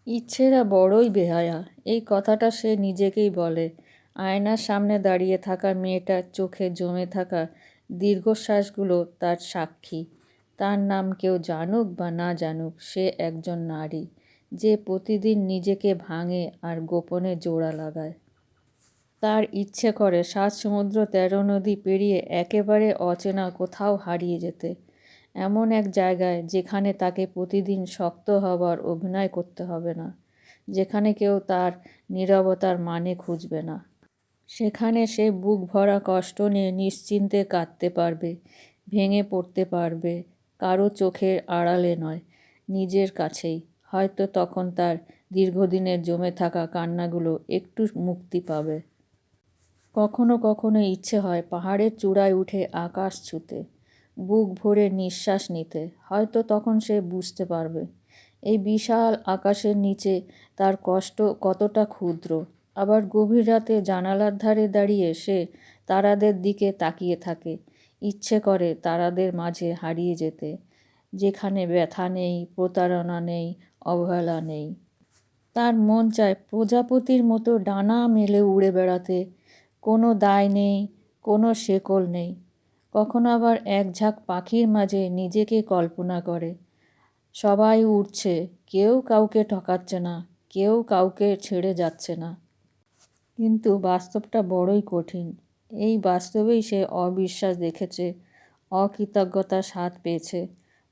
ইচ্ছেরা বড়ই বেহায়া, এই কথাটা সে নিজেকেই বলে। আয়নার সামনে দাঁড়িয়ে থাকা মেয়েটার চোখে জমে থাকা দীর্ঘশ্বাসগুলো তার সাক্ষী। তার নাম কেউ জানুক বা না জানুক, সে একজন নারী, যে প্রতিদিন নিজেকে ভাঙে আর গোপনে জোড়া লাগায়। তার ইচ্ছে করে ৭ সমুদ্র ১৩ নদী পেরিয়ে একেবারে অচেনা কোথাও হারিয়ে যেতে, এমন এক জায়গায় যেখানে তাকে প্রতিদিন শক্ত হবার অভিনয় করতে হবে না, যেখানে কেউ তার নীরবতার মানে খুঁজবে না। সেখানে সে বুক ভরা কষ্ট নিয়ে নিশ্চিন্তে কাঁদতে পারবে, ভেঙে পড়তে পারবে, কারো চোখের আড়ালে নয়, নিজের কাছেই। হয়তো তখন তার দীর্ঘদিনের জমে থাকা কান্নাগুলো একটু মুক্তি পাবে। কখনো কখনো ইচ্ছে হয় পাহাড়ের চূড়ায় উঠে আকাশ ছুঁতে, বুক ভরে নিঃশ্বাস নিতে। হয়তো তখন সে বুঝতে পারবে এই বিশাল আকাশের নিচে তার কষ্ট কতটা ক্ষুদ্র। আবার গভীর রাতে জানালার ধারে দাঁড়িয়ে সে তারাদের দিকে তাকিয়ে থাকে, ইচ্ছে করে তারাদের মাঝে হারিয়ে যেতে, যেখানে ব্যথা নেই, প্রতারণা নেই, অবহেলা নেই। তার মন চায় প্রজাপতির মতো ডানা মেলে উড়ে বেড়াতে, কোনো দায় নেই, কোনো শেকল নেই। কখনো আবার এক ঝাঁক পাখির মাঝে নিজেকে কল্পনা করে, সবাই উড়ছে, কেউ কাউকে ঠকাচ্ছে না, কেউ কাউকে ছেড়ে যাচ্ছে না। কিন্তু বাস্তবটা বড়ই কঠিন। এই বাস্তবেই সে অবিশ্বাস দেখেছে, অকৃতজ্ঞতার স্বাদ পেয়েছে,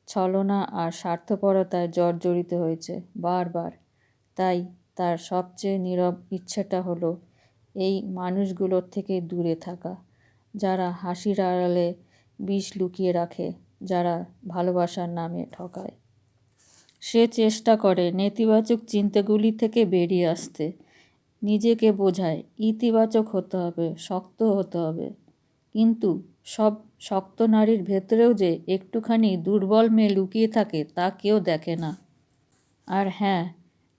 ছলনা আর স্বার্থপরতায় জর্জরিত হয়েছে বারবার। তাই তার সবচেয়ে নীরব ইচ্ছেটা হলো এই মানুষগুলোর থেকে দূরে থাকা, যারা হাসির আড়ালে বিষ লুকিয়ে রাখে, যারা ভালোবাসার নামে ঠকায়। সে চেষ্টা করে নেতিবাচক চিন্তাগুলি থেকে বেরিয়ে আসতে, নিজেকে বোঝায় ইতিবাচক হতে হবে, শক্ত হতে হবে। কিন্তু সব শক্ত নারীর ভেতরেও যে একটুখানি দুর্বল মেয়ে লুকিয়ে থাকে তা কেউ দেখে না। আর হ্যাঁ,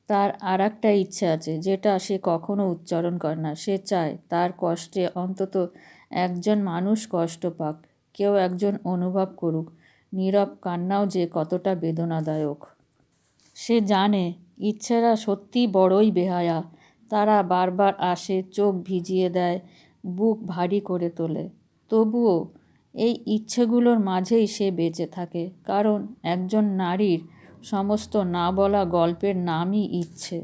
তার আর একটা ইচ্ছে আছে যেটা সে কখনো উচ্চারণ করে না। সে চায় তার কষ্টে অন্তত একজন মানুষ কষ্ট পাক, কেউ একজন অনুভব করুক নীরব কান্নাও যে কতটা বেদনাদায়ক। সে জানে ইচ্ছেরা সত্যি বড়ই বেহায়া। তারা বারবার আসে, চোখ ভিজিয়ে দেয়, বুক ভারী করে তোলে। তবুও এই ইচ্ছেগুলোর মাঝেই সে বেঁচে থাকে, কারণ একজন নারীর সমস্ত না বলা গল্পের নামই ইচ্ছে।